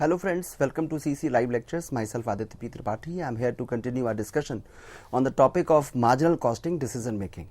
Hello friends, welcome to CC Live Lectures. Myself Aditya P. Tripathi. I am here to continue our discussion on the topic of marginal costing decision making.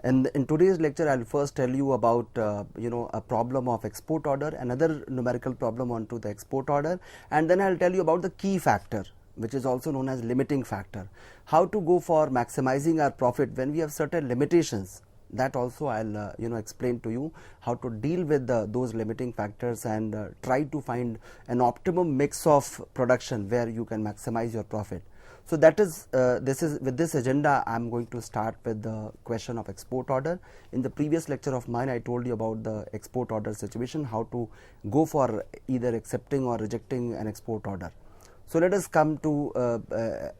And in today's lecture, I will first tell you about a problem of export order, another numerical problem onto the export order, and then I will tell you about the key factor, which is also known as limiting factor. How to go for maximizing our profit when we have certain limitations. That also I'll explain to you how to deal with those limiting factors and try to find an optimum mix of production where you can maximize your profit. So that is with this agenda I'm going to start with the question of export order. In the previous lecture of mine I told you about the export order situation, how to go for either accepting or rejecting an export order. So let us come to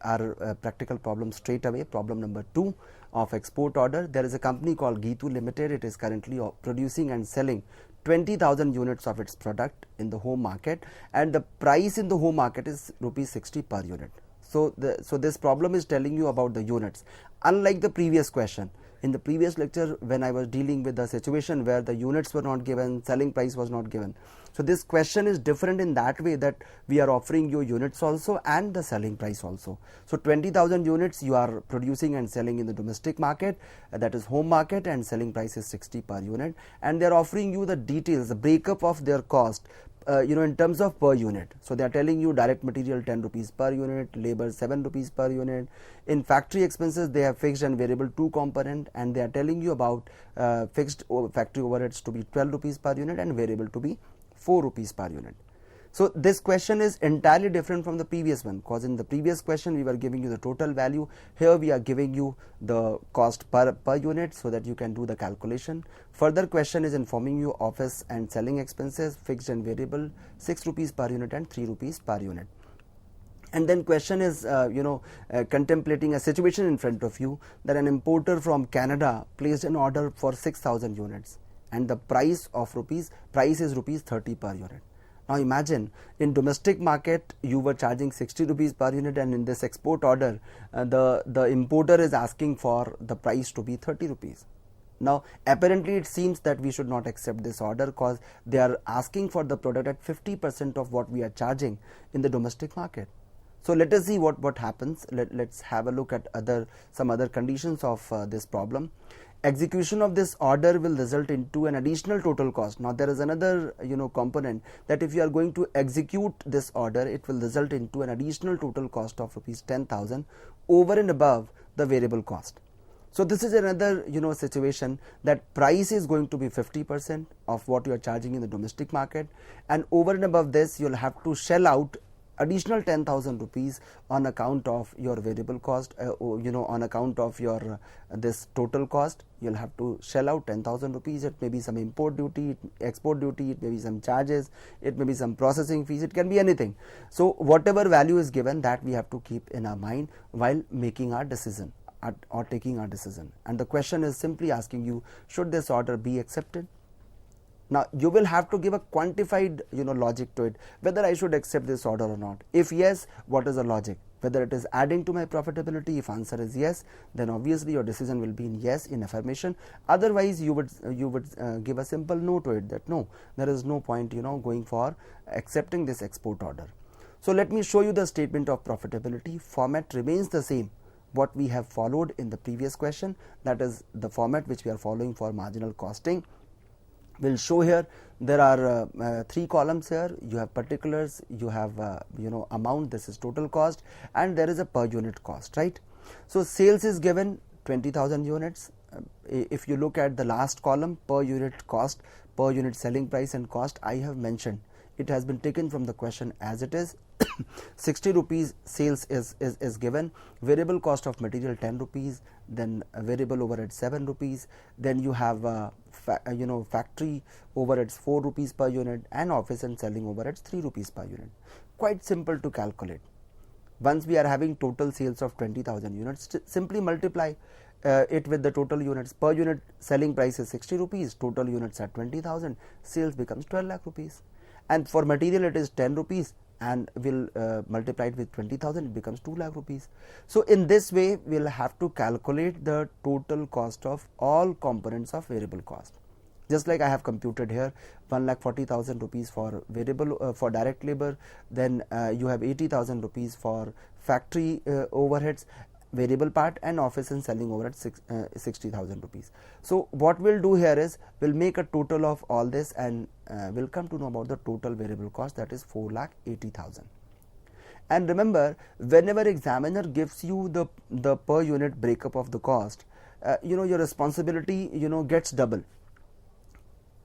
our practical problem straight away. Problem number 2 of export order. There is a company called Geetu Limited. It is currently producing and selling 20,000 units of its product in the home market, and the price in the home market is rupees 60 per unit. So this problem is telling you about the units. Unlike the previous question, in the previous lecture when I was dealing with the situation where the units were not given, selling price was not given. So this question is different in that way that we are offering you units also and the selling price also. So 20,000 units you are producing and selling in the domestic market, that is home market, and selling price is 60 per unit, and they are offering you the details, the breakup of their cost in terms of per unit. So they are telling you direct material 10 rupees per unit, labor 7 rupees per unit. In factory expenses they have fixed and variable 2 component, and they are telling you about fixed factory overheads to be 12 rupees per unit and variable to be 4 rupees per unit. So this question is entirely different from the previous one, because in the previous question we were giving you the total value. Here we are giving you the cost per unit so that you can do the calculation. Further question is informing you office and selling expenses, fixed and variable, 6 rupees per unit and 3 rupees per unit. And then question is contemplating a situation in front of you that an importer from Canada placed an order for 6,000 units and the price is rupees 30 per unit. Now imagine in domestic market you were charging 60 rupees per unit, and in this export order the importer is asking for the price to be 30 rupees. Now apparently it seems that we should not accept this order because they are asking for the product at 50% of what we are charging in the domestic market. So let us see what happens. Let's have a look at some other conditions of this problem. Execution of this order will result into an additional total cost. Now there is another component that if you are going to execute this order, it will result into an additional total cost of rupees 10,000 over and above the variable cost. So this is another situation that price is going to be 50% of what you are charging in the domestic market, and over and above this you will have to shell out additional 10,000 rupees on account of your variable cost, on account of your this total cost. You'll have to shell out 10,000 rupees. It may be some import duty, export duty, it may be some charges, it may be some processing fees, it can be anything. So whatever value is given, that we have to keep in our mind while making our decision or taking our decision. And the question is simply asking you, should this order be accepted? Now you will have to give a quantified logic to it, whether I should accept this order or not. If yes, what is the logic? Whether it is adding to my profitability. If answer is yes, then obviously your decision will be in yes, in affirmation. Otherwise you would give a simple no to it, that no, there is no point going for accepting this export order. So let me show you the statement of profitability. Format remains the same what we have followed in the previous question, that is the format which we are following for marginal costing. We'll show here there are 3 columns here. You have particulars, you have amount, this is total cost, and there is a per unit cost, right? So sales is given 20,000 units. If you look at the last column, per unit cost, per unit selling price and cost, I have mentioned it has been taken from the question as it is. 60 rupees sales is given, variable cost of material 10 rupees, then variable overhead 7 rupees, then you have factory overheads 4 rupees per unit, and office and selling overheads 3 rupees per unit. Quite simple to calculate. Once we are having total sales of 20,000 units, simply multiply it with the total units. Per unit selling price is 60 rupees, total units are 20,000, sales becomes 12 lakh rupees, and for material it is 10 rupees, and we'll multiply it with 20,000, it becomes 2 lakh rupees. So in this way we'll have to calculate the total cost of all components of variable cost. Just like I have computed here, 1,40,000 rupees for variable for direct labor, then you have 80,000 rupees for factory overheads, variable part, and office and selling overhead 60,000 rupees. So what we'll do here is we'll make a total of all this, and we'll come to know about the total variable cost, that is 4,80,000. And remember, whenever examiner gives you the per unit breakup of the cost, your responsibility gets double,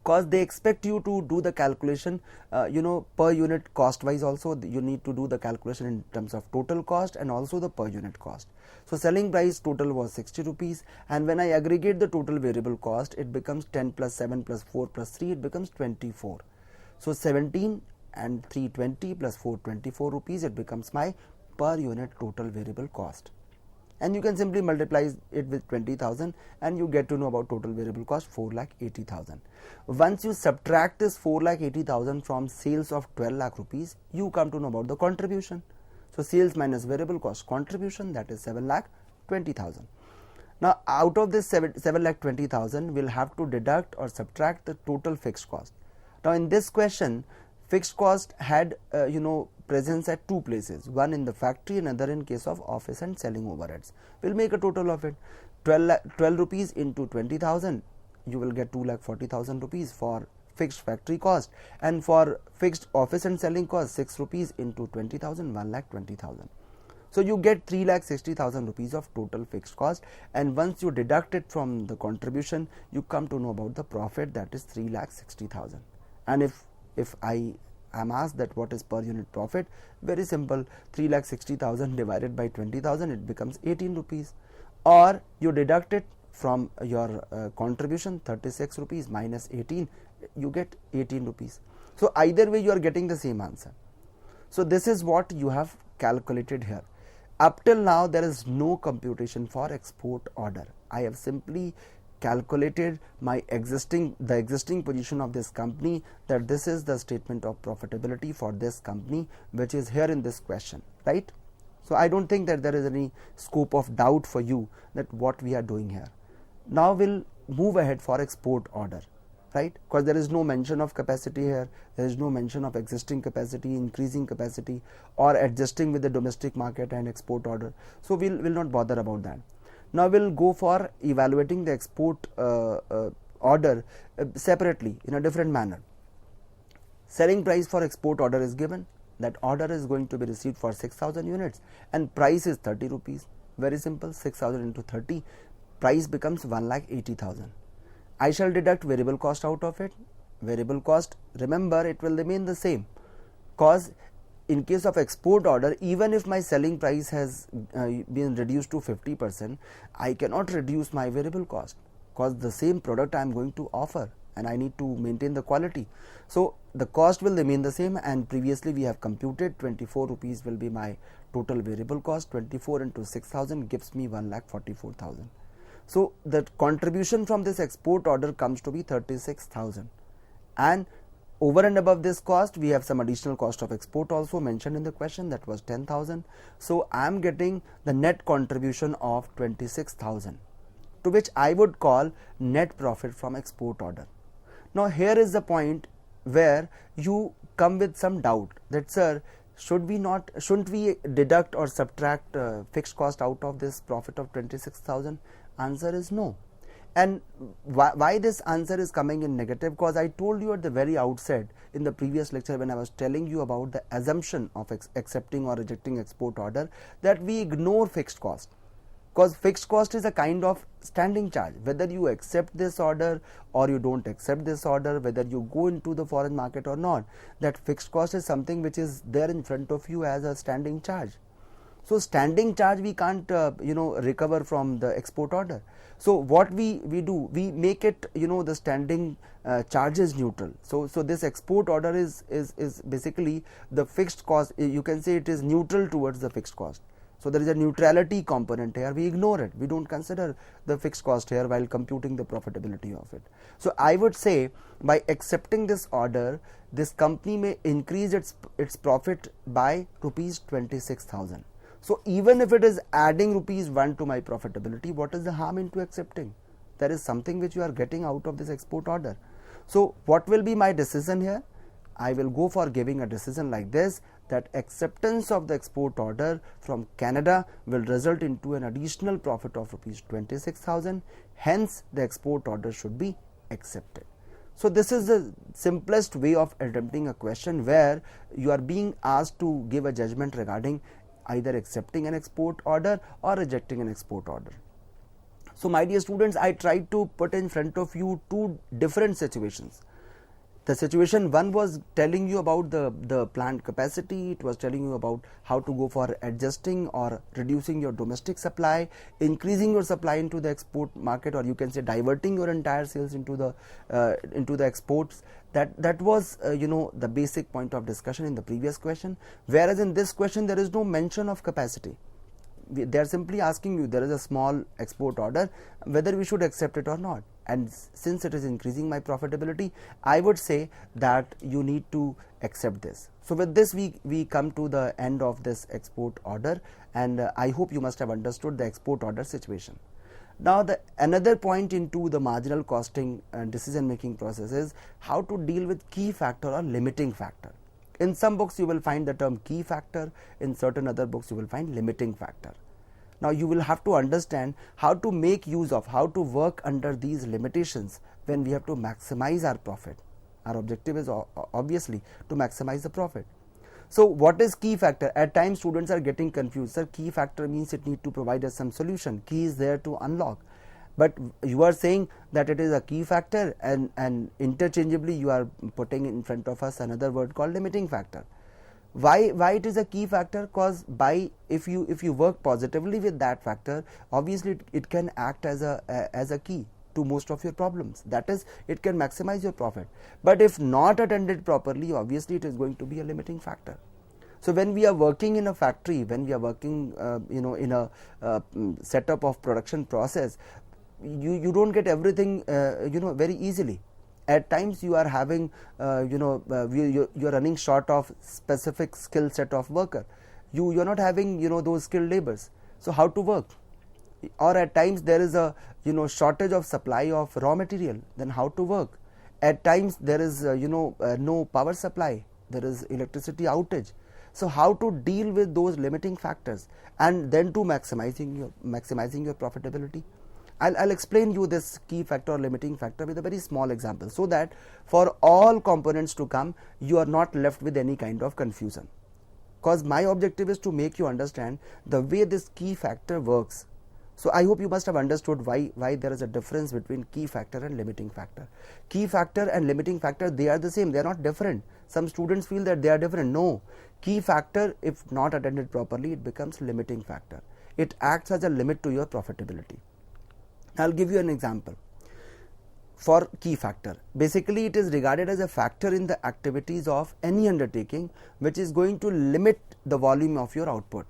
because they expect you to do the calculation per unit cost wise. Also you need to do the calculation in terms of total cost and also the per unit cost. So selling price total was 60 rupees, and when I aggregate the total variable cost, it becomes 10 plus 7 plus 4 plus 3, it becomes 24. So 17 and 320 plus 424 rupees, it becomes my per unit total variable cost. And you can simply multiply it with 20,000 and you get to know about total variable cost 4,80,000. Once you subtract this 4,80,000 from sales of 12 lakh rupees, you come to know about the contribution. So sales minus variable cost contribution, that is 7,20,000. Now out of this 7,20,000, we'll have to deduct or subtract the total fixed cost. Now in this question, fixed cost had presence at two places, one in the factory, another in case of office and selling overheads. We'll make a total of it. 12 rupees into 20,000, you will get 2,40,000 rupees for fixed factory cost, and for fixed office and selling cost 6 rupees into 20,000, 1,20,000. So you get 3,60,000 rupees of total fixed cost, and once you deduct it from the contribution, you come to know about the profit, that is 3,60,000. And if I am asked that what is per unit profit, very simple, 3,60,000 divided by 20,000, it becomes 18 rupees. Or you deduct it from your contribution, 36 rupees minus 18, you get 18 rupees. So either way you are getting the same answer. So this is what you have calculated here. Up till now there is no computation for export order. I have simply calculated the existing position of this company, that this is the statement of profitability for this company which is here in this question, right? So I don't think that there is any scope of doubt for you that what we are doing here. Now we'll move ahead for export order, right? Because there is no mention of capacity here, there is no mention of existing capacity, increasing capacity, or adjusting with the domestic market and export order. So we'll not bother about that. Now we'll go for evaluating the export order separately in a different manner. Selling price for export order is given. That order is going to be received for 6,000 units and price is 30 rupees. Very simple, 6,000 into 30, price becomes 1,80,000. I shall deduct variable cost out of it. Variable cost, remember, it will remain the same, cause in case of export order, even if my selling price has been reduced to 50%, I cannot reduce my variable cost, because the same product I am going to offer and I need to maintain the quality. So the cost will remain the same, and previously we have computed 24 rupees will be my total variable cost. 24 into 6,000 gives me 1,44,000. So the contribution from this export order comes to be 36,000, and over and above this cost, we have some additional cost of export also mentioned in the question, that was 10,000. So I am getting the net contribution of 26,000, to which I would call net profit from export order. Now here is the point where you come with some doubt that, sir, shouldn't we deduct or subtract fixed cost out of this profit of 26,000? Answer is no. And why this answer is coming in negative? Because I told you at the very outset in the previous lecture when I was telling you about the assumption of accepting or rejecting export order, that we ignore fixed cost, because fixed cost is a kind of standing charge. Whether you accept this order or you don't accept this order, whether you go into the foreign market or not, that fixed cost is something which is there in front of you as a standing charge. So standing charge we can't recover from the export order. So what we do, we make it the standing charge is neutral. So this export order is basically the fixed cost, you can say it is neutral towards the fixed cost. So there is a neutrality component here, we ignore it, we don't consider the fixed cost here while computing the profitability of it. So I would say by accepting this order, this company may increase its profit by rupees 26,000. So even if it is adding rupees 1 to my profitability, what is the harm into accepting? There is something which you are getting out of this export order. So what will be my decision here? I will go for giving a decision like this, that acceptance of the export order from Canada will result into an additional profit of rupees 26,000. Hence, the export order should be accepted. So this is the simplest way of attempting a question where you are being asked to give a judgment regarding either accepting an export order or rejecting an export order. So my dear students, I tried to put in front of you two different situations. The situation one was telling you about the plant capacity, it was telling you about how to go for adjusting or reducing your domestic supply, increasing your supply into the export market, or you can say diverting your entire sales into the exports. That was the basic point of discussion in the previous question, whereas in this question there is no mention of capacity. They are simply asking you, there is a small export order, whether we should accept it or not, and since it is increasing my profitability, I would say that you need to accept this. So with this we come to the end of this export order, and I hope you must have understood the export order situation. Now another point into the marginal costing and decision making process is how to deal with key factor or limiting factor. In some books you will find the term key factor, in certain other books you will find limiting factor. Now you will have to understand how to make use of, how to work under these limitations when we have to maximize our profit. Our objective is obviously to maximize the profit. So what is key factor? At times students are getting confused. Sir, key factor means it need to provide us some solution. Key is there to unlock. But you are saying that it is a key factor, and interchangeably you are putting in front of us another word called limiting factor. Why it is a key factor? Because if you work positively with that factor, obviously it can act as a key to most of your problems. That is, it can maximize your profit. But if not attended properly, obviously it is going to be a limiting factor. So when we are working in a factory, when we are working in a setup of production process, you don't get everything very easily. At times you are having you are running short of specific skill set of worker. You are not having those skilled labors. So how to work? Or at times there is a shortage of supply of raw material. Then how to work? At times there is no power supply. There is electricity outage. So how to deal with those limiting factors and then to maximizing your profitability? I'll explain you this key factor or limiting factor with a very small example, so that for all components to come you are not left with any kind of confusion. Because my objective is to make you understand the way this key factor works. So I hope you must have understood why there is a difference between key factor and limiting factor. Key factor and limiting factor, they are the same, they are not different. Some students feel that they are different. No, key factor, if not attended properly, it becomes limiting factor. It acts as a limit to your profitability. I'll give you an example. For key factor, basically it is regarded as a factor in the activities of any undertaking which is going to limit the volume of your output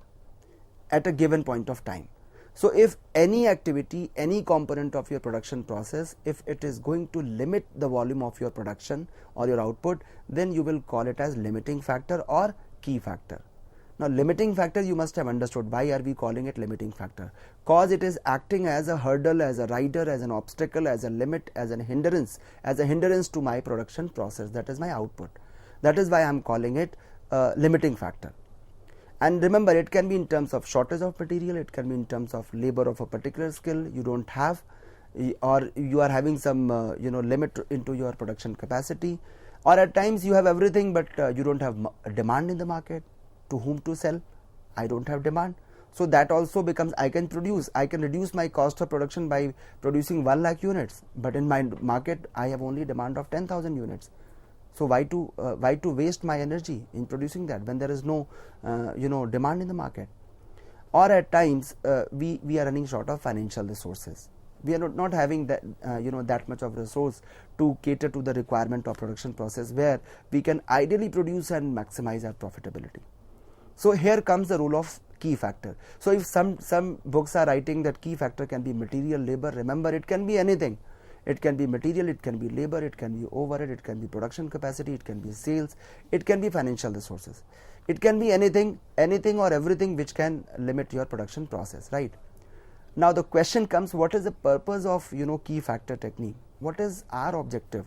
at a given point of time. So if any activity, any component of your production process, if it is going to limit the volume of your production or your output, then you will call it as limiting factor or key factor. Now limiting factor, you must have understood why are we calling it limiting factor. Cause it is acting as a hurdle, as a rider, as an obstacle, as a limit, as a hindrance to my production process, that is my output. That is why I am calling it limiting factor. And remember, it can be in terms of shortage of material, it can be in terms of labor of a particular skill you don't have, or you are having some limit into your production capacity, or at times you have everything but you don't have demand in the market. To whom to sell? I don't have demand. So that also becomes, I can reduce my cost of production by producing 1 lakh units, but in my market I have only demand of 10,000 units. So why to waste my energy in producing that when there is no demand in the market? Or at times we are running short of financial resources. We are not having that that much of resource to cater to the requirement of production process where we can ideally produce and maximize our profitability. So here comes the role of key factor. So if some books are writing that key factor can be material, labor, remember it can be anything. It can be material, it can be labor, it can be overhead, it can be production capacity, it can be sales, it can be financial resources. It can be anything or everything which can limit your production process, right? Now the question comes, what is the purpose of key factor technique? What is our objective?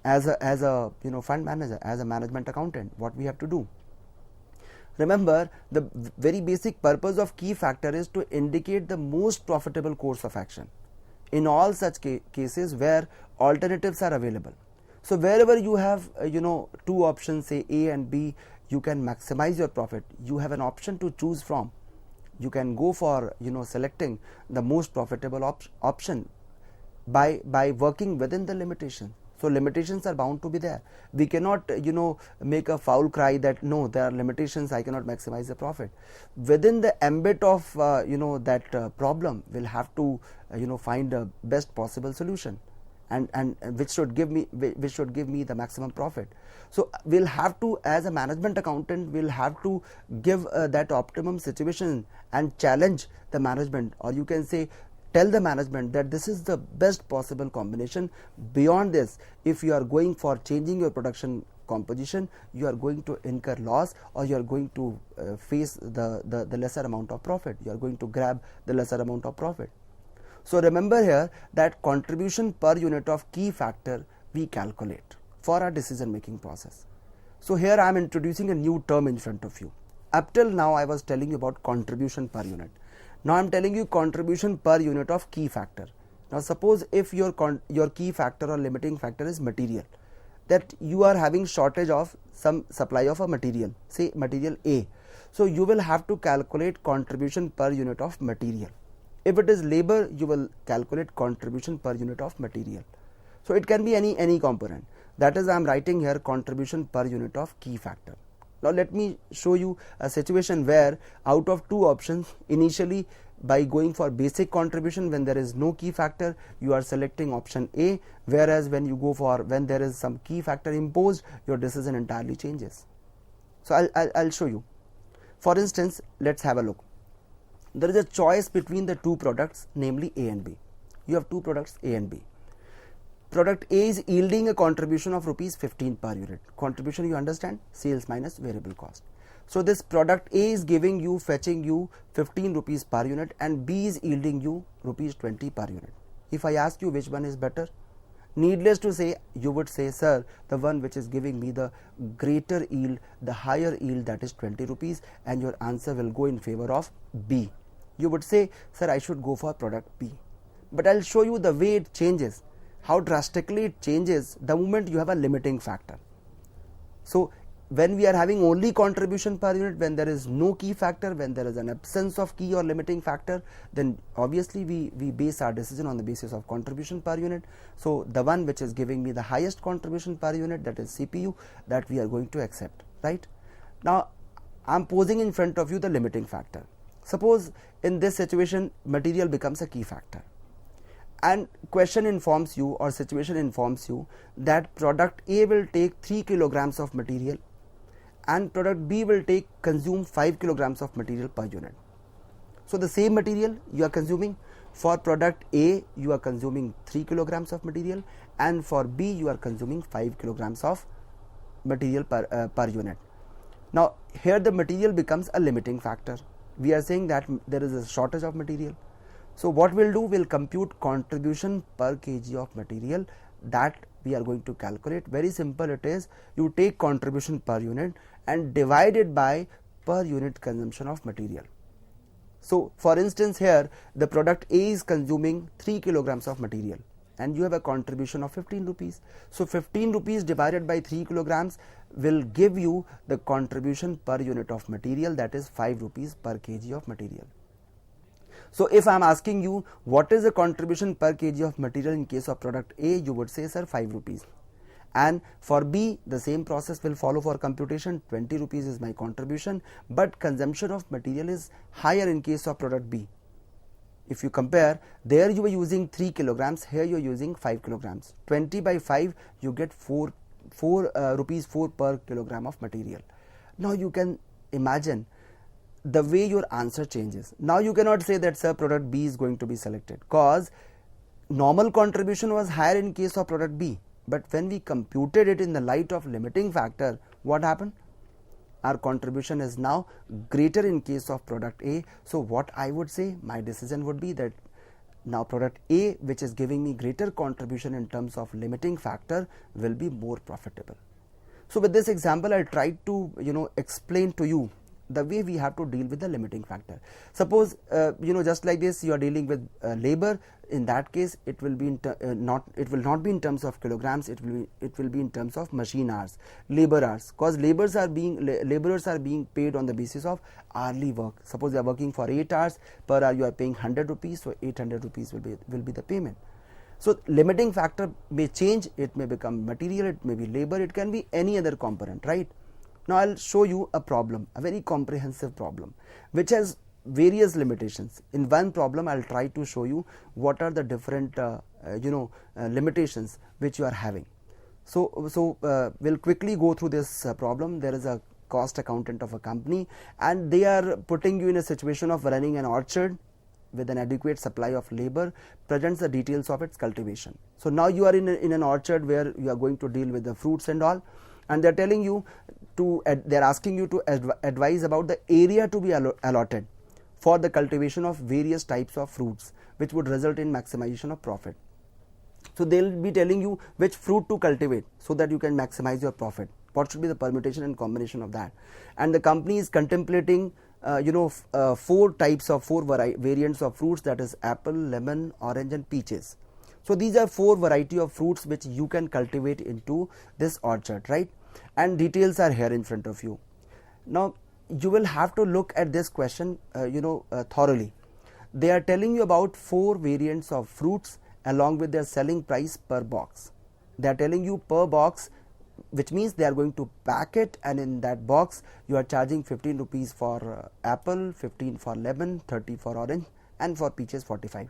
as a fund manager, as a management accountant, what we have to do. Remember, the very basic purpose of key factor is to indicate the most profitable course of action in all such cases where alternatives are available. So wherever you have two options, say A and B, you can maximize your profit. You have an option to choose from. You can go for selecting the most profitable option by working within the limitation. So limitations are bound to be there. We cannot make a foul cry that no, there are limitations, I cannot maximize the profit. Within the ambit of that problem, we'll have to find a best possible solution, and which should give me the maximum profit. So we'll have to, as a management accountant, we'll have to give that optimum situation and challenge the management, or you can say tell the management that this is the best possible combination. Beyond this, if you are going for changing your production composition, you are going to incur loss, or you are going to face the lesser amount of profit. You are going to grab the lesser amount of profit. So remember here that contribution per unit of key factor we calculate for our decision making process. So here I am introducing a new term in front of you. Up till now I was telling you about contribution per unit. Now I am telling you contribution per unit of key factor. Now suppose if your key factor or limiting factor is material, that you are having shortage of some supply of a material, say material A. So you will have to calculate contribution per unit of material. If it is labor, you will calculate contribution per unit of material. So it can be any component. That is, I am writing here contribution per unit of key factor. Now let me show you a situation where out of two options, initially by going for basic contribution, when there is no key factor, you are selecting option A, whereas when you go for when there is some key factor imposed, your decision entirely changes. So I'll show you. For instance, let's have a look. There is a choice between the two products, namely A and B. You have two products A and B. Product A is yielding a contribution of rupees 15 per unit. Contribution, you understand, sales minus variable cost. So this product A is fetching you 15 rupees per unit, and B is yielding you rupees 20 per unit. If I ask you which one is better, needless to say, you would say, sir, the one which is giving me the greater yield, the higher yield, that is 20 rupees, and your answer will go in favor of B. You would say, sir, I should go for product B. But I'll show you the way it changes, how drastically it changes the moment you have a limiting factor. So when we are having only contribution per unit, when there is no key factor, when there is an absence of key or limiting factor, then obviously we base our decision on the basis of contribution per unit. So the one which is giving me the highest contribution per unit, that is CPU, that we are going to accept, right? Now I am posing in front of you the limiting factor. Suppose in this situation material becomes a key factor, and question informs you or situation informs you that product A will take 3 kilograms of material and product B will consume 5 kilograms of material per unit. So the same material you are consuming. For product A you are consuming 3 kilograms of material, and for B you are consuming 5 kilograms of material per unit. Now here the material becomes a limiting factor. We are saying that there is a shortage of material. So what we'll do, we'll compute contribution per kg of material, that we are going to calculate. Very simple it is. You take contribution per unit and divide it by per unit consumption of material. So for instance here the product A is consuming 3 kilograms of material and you have a contribution of 15 rupees. So 15 rupees divided by 3 kilograms will give you the contribution per unit of material, that is 5 rupees per kg of material. So if I am asking you what is the contribution per kg of material in case of product A, you would say, sir, 5 rupees. And for B the same process will follow for computation. 20 rupees is my contribution, but consumption of material is higher in case of product B. If you compare, there you are using 3 kilograms, here you are using 5 kilograms. 20 by 5 you get 4 rupees 4 per kilogram of material. Now you can imagine the way your answer changes. Now you cannot say that, sir, product B is going to be selected, because normal contribution was higher in case of product B, but when we computed it in the light of limiting factor, what happened? Our contribution is now greater in case of product A. So what I would say, my decision would be that Now product A, which is giving me greater contribution in terms of limiting factor, will be more profitable. So with this example, I tried to explain to you the way we have to deal with the limiting factor. Suppose just like this, you are dealing with labor. In that case, it will be it will not be in terms of kilograms. It will be in terms of machine hours, labor hours, because laborers are being paid on the basis of hourly work. Suppose they are working for 8 hours per hour, you are paying 100 rupees, so 800 rupees will be the payment. So limiting factor may change. It may become material, it may be labor, it can be any other component, right? Now I'll show you a problem, a very comprehensive problem, which has various limitations. In one problem, I'll try to show you what are the different limitations which you are having. So we'll quickly go through this problem. There is a cost accountant of a company, and they are putting you in a situation of running an orchard with an adequate supply of labor, presents the details of its cultivation. So now you are in an orchard where you are going to deal with the fruits and all, and they're telling you they're asking you to advise about the area to be allotted for the cultivation of various types of fruits, which would result in maximization of profit. So they'll be telling you which fruit to cultivate so that you can maximize your profit. What should be the permutation and combination of that? And the company is contemplating four variants of fruits, that is apple, lemon, orange and peaches. So these are 4 variety of fruits which you can cultivate into this orchard, right? And details are here in front of you. Now you will have to look at this question thoroughly. They are telling you about 4 variants of fruits along with their selling price per box. They are telling you per box, which means they are going to pack it, and in that box you are charging 15 rupees for apple, 15 for lemon, 30 for orange, and for peaches 45.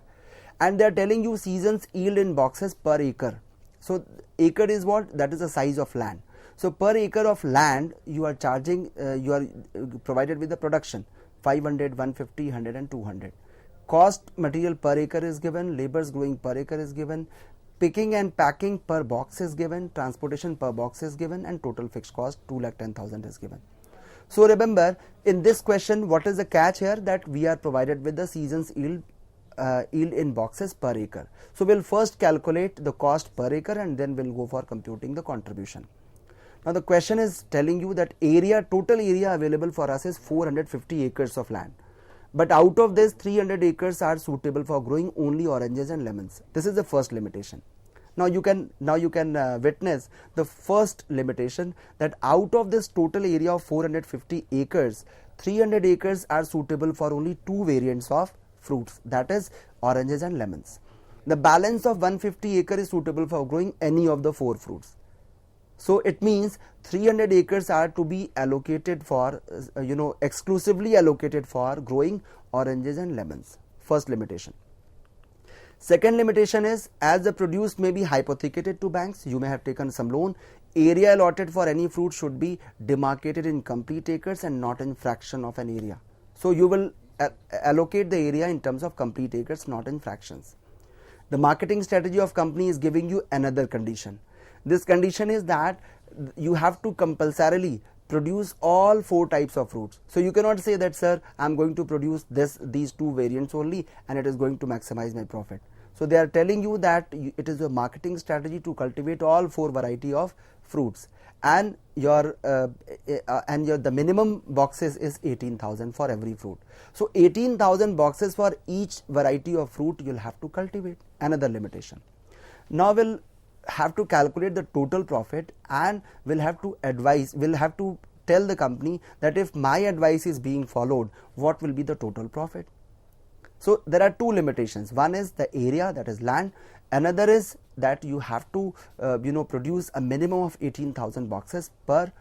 And they are telling you seasons yield in boxes per acre. So acre is what? That is the size of land. So per acre of land you are charging, you are provided with the production 500, 150, 100 and 200. Cost material per acre is given, labors growing per acre is given, picking and packing per box is given, transportation per box is given, and total fixed cost 2,10,000 is given. So remember, in this question, what is the catch here? That we are provided with the seasons yield in boxes per acre. So we'll first calculate the cost per acre and then we'll go for computing the contribution. Now the question is telling you that total area available for us is 450 acres of land. But out of this, 300 acres are suitable for growing only oranges and lemons. This is the first limitation. Now you can witness the first limitation, that out of this total area of 450 acres, 300 acres are suitable for only 2 variants of fruits, that is oranges and lemons. The balance of 150 acre is suitable for growing any of the 4 fruits. So it means 300 acres are to be allocated for exclusively allocated for growing oranges and lemons. First limitation. Second limitation is, as the produce may be hypothecated to banks, you may have taken some loan, area allotted for any fruit should be demarcated in complete acres and not in fraction of an area. So you will allocate the area in terms of complete acres, not in fractions. The marketing strategy of company is giving you another condition. This condition is that you have to compulsorily produce all 4 types of fruits. So you cannot say that, sir, I am going to produce these 2 variants only and it is going to maximize my profit. So they are telling you that it is a marketing strategy to cultivate all 4 variety of fruits, and the minimum boxes is 18,000 for every fruit. So 18,000 boxes for each variety of fruit you'll have to cultivate. Another limitation. Now we'll have to calculate the total profit, and we'll have to tell the company that if my advice is being followed, what will be the total profit. So there are 2 limitations. One is the area, that is land. Another is that you have to produce a minimum of 18,000 boxes per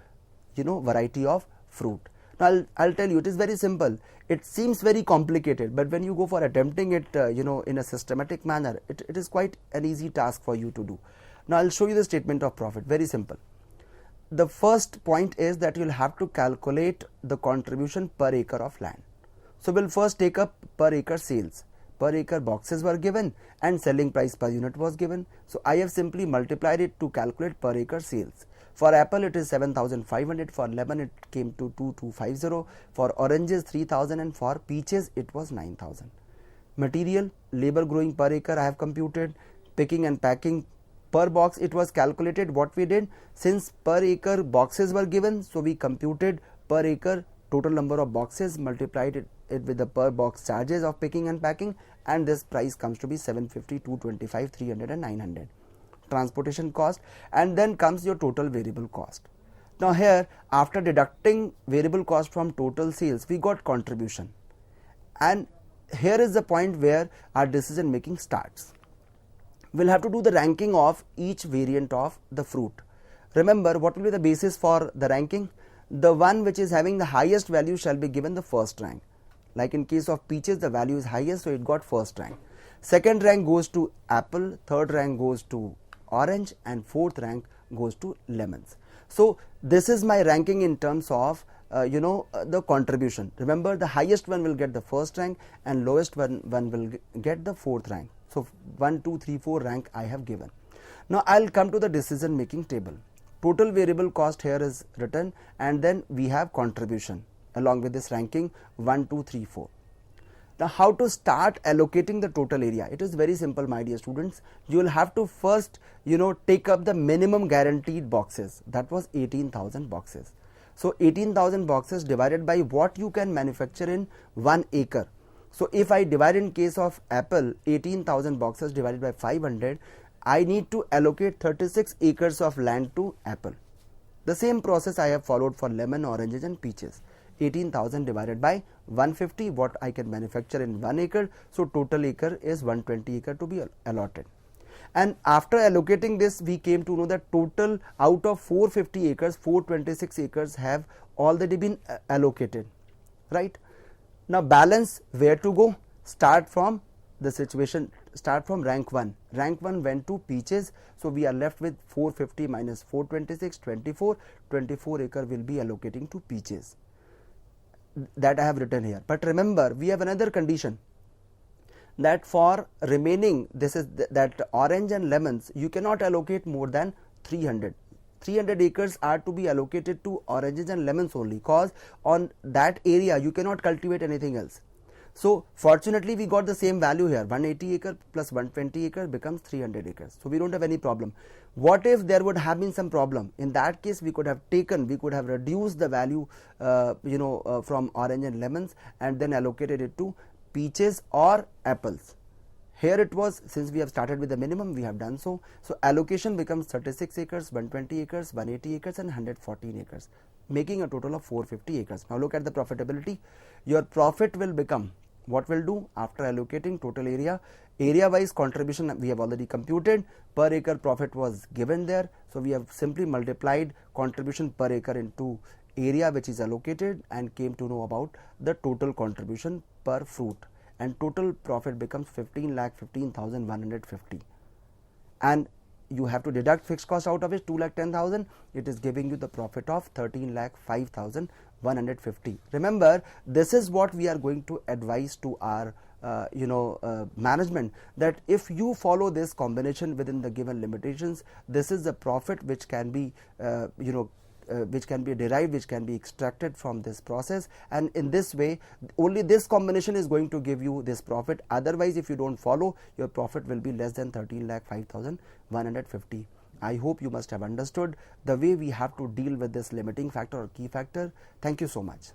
variety of fruit. Now I'll tell you, it is very simple. It seems very complicated, but when you go for attempting it in a systematic manner, it is quite an easy task for you to do. Now I'll show you the statement of profit. Very simple. The first point is that you'll have to calculate the contribution per acre of land. So we'll first take up per acre sales. Per acre boxes were given and selling price per unit was given. So I have simply multiplied it to calculate per acre sales. For apple it is 7,500, for lemon it came to 2,250, for oranges 3,000, and for peaches it was 9,000. Material, labor growing per acre I have computed. Picking and packing per box it was calculated. What we did, since per acre boxes were given, so we computed per acre total number of boxes, multiplied it with the per box charges of picking and packing, and this price comes to be 750, 225, 300 and 900 transportation cost, and then comes your total variable cost. Now here, after deducting variable cost from total sales, we got contribution, and here is the point where our decision making starts. We'll have to do the ranking of each variant of the fruit. Remember, what will be the basis for the ranking? The one which is having the highest value shall be given the first rank. Like in case of peaches, the value is highest, so it got first rank. Second rank goes to apple, third rank goes to orange, and fourth rank goes to lemons. So this is my ranking in terms of the contribution. Remember, the highest one will get the first rank and lowest one will get the fourth rank. So 1, 2, 3, 4 rank I have given. Now I'll come to the decision making table. Total variable cost here is written, and then we have contribution along with this ranking 1, 2, 3, 4. Now how to start allocating the total area? It is very simple, my dear students. You will have to first take up the minimum guaranteed boxes. That was 18,000 boxes. So 18,000 boxes divided by what you can manufacture in 1 acre. So if I divide in case of apple 18,000 boxes divided by 500, I need to allocate 36 acres of land to apple. The same process I have followed for lemon, oranges and peaches. 18,000 divided by 150, what I can manufacture in 1 acre. So total acre is 120 acre to be allotted. And after allocating this, we came to know that total out of 450 acres, 426 acres have already been allocated, right? Now balance, where to go? Start from the situation, start from rank 1. Rank 1 went to peaches, so we are left with 450 minus 426, 24. 24 acre will be allocating to peaches. That I have written here. But remember, we have another condition, that for remaining, this is that orange and lemons, you cannot allocate more than 300. 300 acres are to be allocated to oranges and lemons only, cause on that area you cannot cultivate anything else. So fortunately we got the same value here, 180 acre plus 120 acre becomes 300 acres. So we don't have any problem. What if there would have been some problem? In that case, we could have reduced the value from orange and lemons and then allocated it to peaches or apples. Here it was, since we have started with the minimum, we have done so. So allocation becomes 36 acres, 120 acres, 180 acres and 114 acres, making a total of 450 acres. Now look at the profitability. Your profit will become, what will do after allocating total area wise contribution we have already computed, per acre profit was given there. So we have simply multiplied contribution per acre into area which is allocated and came to know about the total contribution per fruit, and total profit becomes 15,15,150, and you have to deduct fixed cost out of it, 2,10,000. It is giving you the profit of 13,05,150. Remember, this is what we are going to advise to our management, that if you follow this combination within the given limitations, this is the profit which can be which can be derived, which can be extracted from this process, and in this way only this combination is going to give you this profit. Otherwise, if you don't follow, your profit will be less than 13,05,150. I hope you must have understood the way we have to deal with this limiting factor or key factor. Thank you so much.